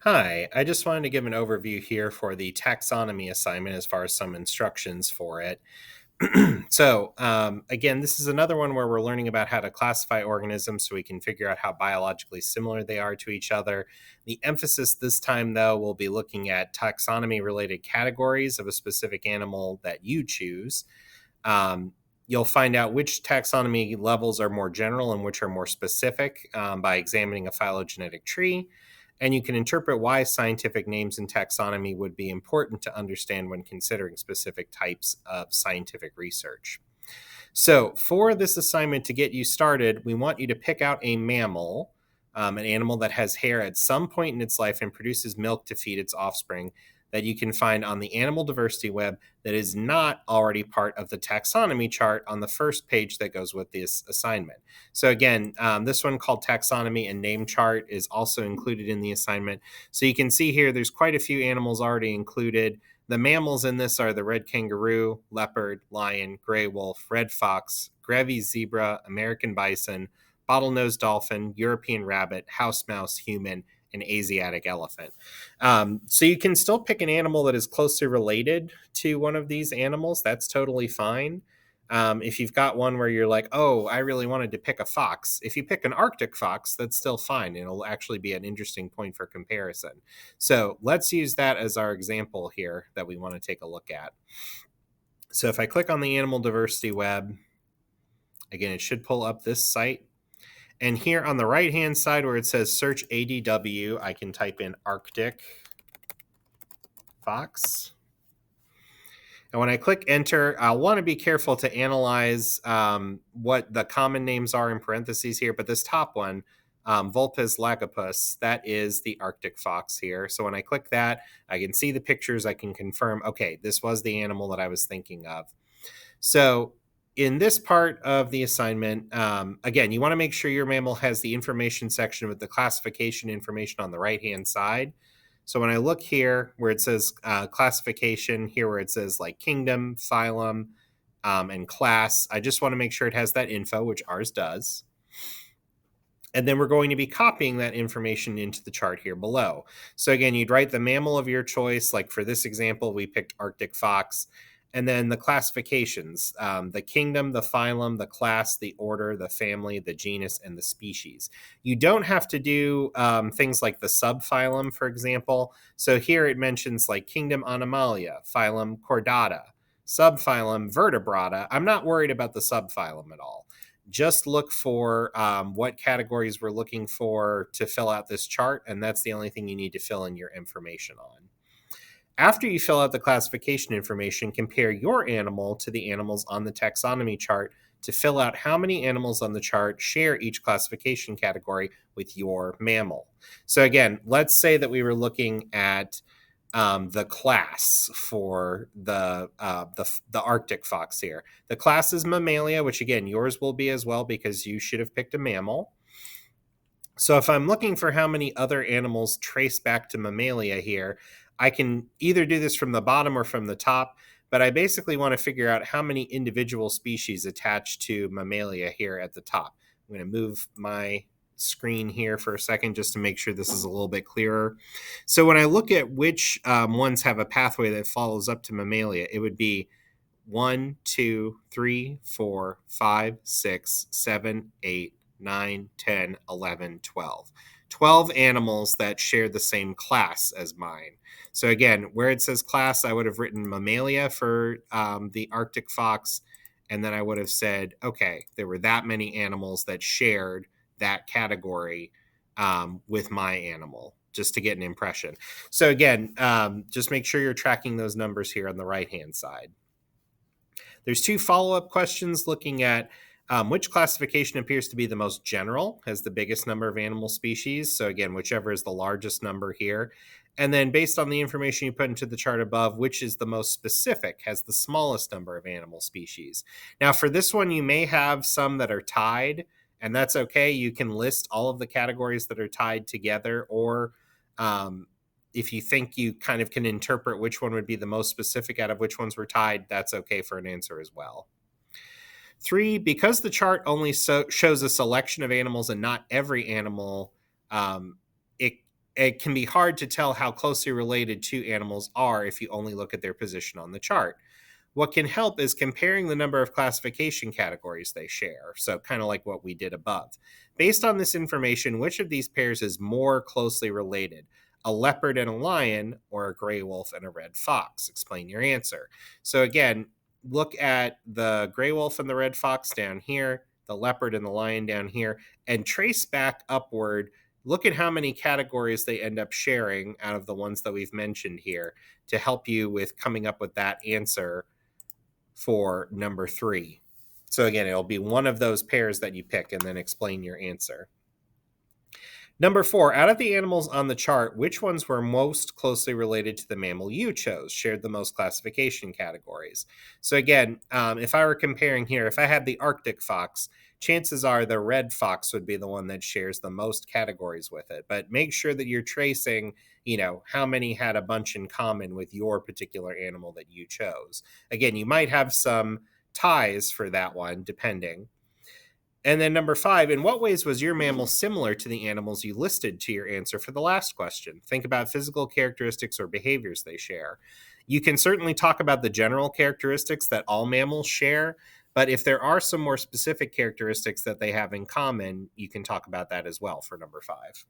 Hi, I just wanted to give an overview here for the taxonomy assignment as far as some instructions for it. Again, this is another one where we're learning about how to classify organisms so we can figure out how biologically similar they are to each other. The emphasis this time, though, will be looking at taxonomy related categories of a specific animal that you choose. Um, You'll find out which taxonomy levels are more general and which are more specific by examining a phylogenetic tree. And you can interpret why scientific names in taxonomy would be important to understand when considering specific types of scientific research. So, for this assignment to get you started, we want you to pick out a mammal, an animal that has hair at some point in its life and produces milk to feed its offspring, that you can find on the Animal Diversity Web that is not already part of the taxonomy chart on the first page that goes with this assignment. So, again, this one called Taxonomy and Name Chart is also included in the assignment. So, you can see here there's quite a few animals already included. The mammals in this are the red kangaroo, leopard, lion, gray wolf, red fox, Grevy's zebra, American bison, bottlenose dolphin, European rabbit, house mouse, human, and Asiatic elephant. So you can still pick an animal that is closely related to one of these animals. That's totally fine. If you've got one where you're like, oh, I really wanted to pick a fox, if you pick an Arctic fox, that's still fine. It'll actually be an interesting point for comparison. So let's use that as our example here that we want to take a look at. So if I click on the Animal Diversity Web, again, it should pull up this site. And here on the right-hand side where it says search ADW, I can type in Arctic fox. And when I click enter, I'll want to be careful to analyze what the common names are in parentheses here. But this top one, Vulpes lagopus, that is the Arctic fox here. So when I click that, I can see the pictures. I can confirm, okay, this was the animal that I was thinking of. So in this part of the assignment, again, you want to make sure your mammal has the information section with the classification information on the right-hand side. So when I look here where it says classification, here where it says like kingdom, phylum, and class, I just want to make sure it has that info, which ours does. And then we're going to be copying that information into the chart here below. So again, you'd write the mammal of your choice. Like for this example, we picked Arctic fox. And then the classifications, the kingdom, the phylum, the class, the order, the family, the genus, and the species. You don't have to do things like the subphylum, for example. So here it mentions like kingdom Animalia, phylum Chordata, subphylum Vertebrata. I'm not worried about the subphylum at all. Just look for what categories we're looking for to fill out this chart, and that's the only thing you need to fill in your information on. After you fill out the classification information, compare your animal to the animals on the taxonomy chart to fill out how many animals on the chart share each classification category with your mammal. So again, let's say that we were looking at the class for the Arctic fox here. The class is Mammalia, which again, yours will be as well because you should have picked a mammal. So if I'm looking for how many other animals trace back to Mammalia here, I can either do this from the bottom or from the top, but I basically want to figure out how many individual species attach to Mammalia here at the top. I'm going to move my screen here for a second just to make sure this is a little bit clearer. So when I look at which ones have a pathway that follows up to Mammalia, it would be 1, 2, 3, 4, 5, 6, 7, 8, 9, 10, 11, 12. 12 animals that share the same class as mine. So again, where it says class, I would have written Mammalia for the Arctic fox, and then I would have said, okay, there were that many animals that shared that category with my animal, just to get an impression. So again, just make sure you're tracking those numbers here on the right-hand side. There's two follow-up questions looking at which classification appears to be the most general, has the biggest number of animal species. So again, whichever is the largest number here. And then based on the information you put into the chart above, which is the most specific, has the smallest number of animal species. Now for this one, you may have some that are tied, and that's okay. You can list all of the categories that are tied together, or if you think you kind of can interpret which one would be the most specific out of which ones were tied, that's okay for an answer as well. 3, because the chart only shows a selection of animals and not every animal, it can be hard to tell how closely related two animals are if you only look at their position on the chart. What can help is comparing the number of classification categories they share, so kind of like what we did above. Based on this information, which of these pairs is more closely related? A leopard and a lion, or a gray wolf and a red fox? Explain your answer. So again, look at the gray wolf and the red fox down here, the leopard and the lion down here, and trace back upward. Look at how many categories they end up sharing out of the ones that we've mentioned here to help you with coming up with that answer for number 3. So again, it'll be one of those pairs that you pick and then explain your answer. Number 4, out of the animals on the chart, which ones were most closely related to the mammal you chose, shared the most classification categories? So again, if I were comparing here, if I had the Arctic fox, chances are the red fox would be the one that shares the most categories with it. But make sure that you're tracing, how many had a bunch in common with your particular animal that you chose. Again, you might have some ties for that one, depending. And then number 5, in what ways was your mammal similar to the animals you listed to your answer for the last question? Think about physical characteristics or behaviors they share. You can certainly talk about the general characteristics that all mammals share, but if there are some more specific characteristics that they have in common, you can talk about that as well for number 5.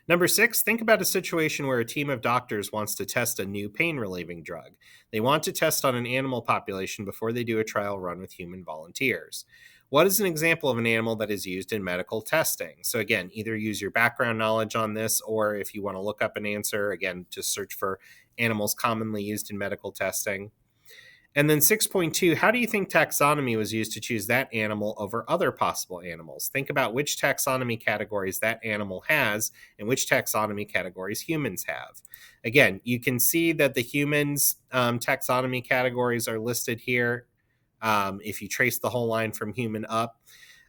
Number 6, think about a situation where a team of doctors wants to test a new pain-relieving drug. They want to test on an animal population before they do a trial run with human volunteers. What is an example of an animal that is used in medical testing? So again, either use your background knowledge on this, or if you want to look up an answer, again, just search for animals commonly used in medical testing. And then 6.2, how do you think taxonomy was used to choose that animal over other possible animals? Think about which taxonomy categories that animal has and which taxonomy categories humans have. Again, you can see that the humans taxonomy categories are listed here if you trace the whole line from human up.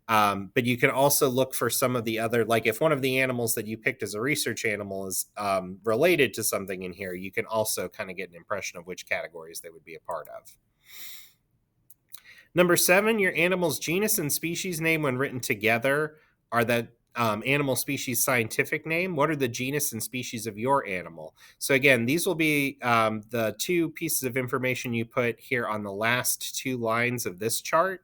But you can also look for some of the other, like if one of the animals that you picked as a research animal is related to something in here, you can also kind of get an impression of which categories they would be a part of. Number 7, your animal's genus and species name when written together are that animal species scientific name. What are the genus and species of your animal? So again, these will be the 2 pieces of information you put here on the last 2 lines of this chart.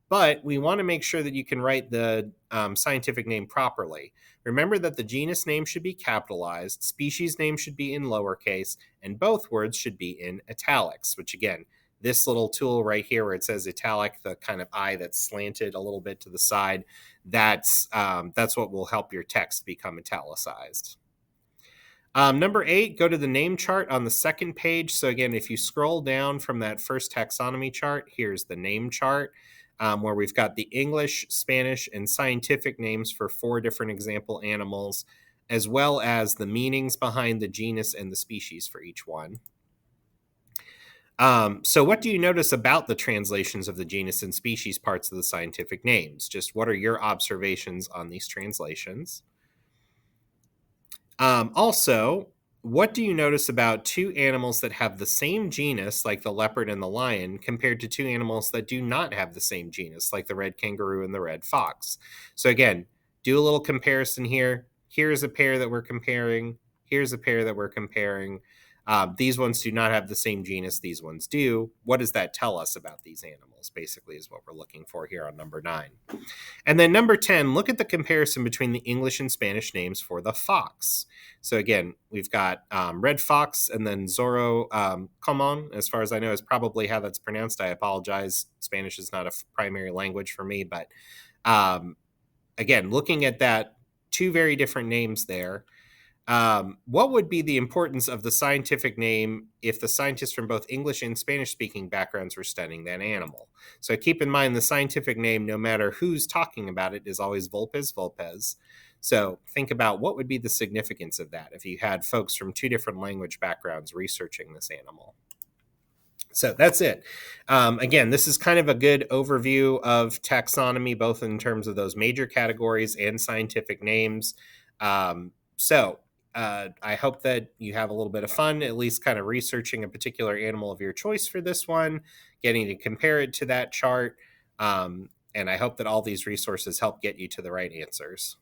But we want to make sure that you can write the scientific name properly. Remember that the genus name should be capitalized, species name should be in lowercase, and both words should be in italics, which again, this little tool right here where it says italic, the kind of I that's slanted a little bit to the side, that's what will help your text become italicized. Number 8, go to the name chart on the second page. So again, if you scroll down from that first taxonomy chart, here's the name chart. Where we've got the English, Spanish, and scientific names for 4 different example animals, as well as the meanings behind the genus and the species for each one. So what do you notice about the translations of the genus and species parts of the scientific names? Just what are your observations on these translations? Also, what do you notice about 2 animals that have the same genus, like the leopard and the lion, compared to 2 animals that do not have the same genus, like the red kangaroo and the red fox? So again, do a little comparison here. Here's a pair that we're comparing. Here's a pair that we're comparing. These ones do not have the same genus. These ones do. What does that tell us about these animals, basically, is what we're looking for here on number 9. And then number 10, look at the comparison between the English and Spanish names for the fox. So again, we've got red fox and then Zorro Comon, as far as I know, is probably how that's pronounced. I apologize. Spanish is not a primary language for me. But again, looking at that, 2 very different names there. What would be the importance of the scientific name if the scientists from both English and Spanish speaking backgrounds were studying that animal? So keep in mind the scientific name, no matter who's talking about it, is always vulpes vulpes. So think about what would be the significance of that if you had folks from 2 different language backgrounds researching this animal. So that's it. Again, this is kind of a good overview of taxonomy, both in terms of those major categories and scientific names. I hope that you have a little bit of fun, at least kind of researching a particular animal of your choice for this one, getting to compare it to that chart. And I hope that all these resources help get you to the right answers.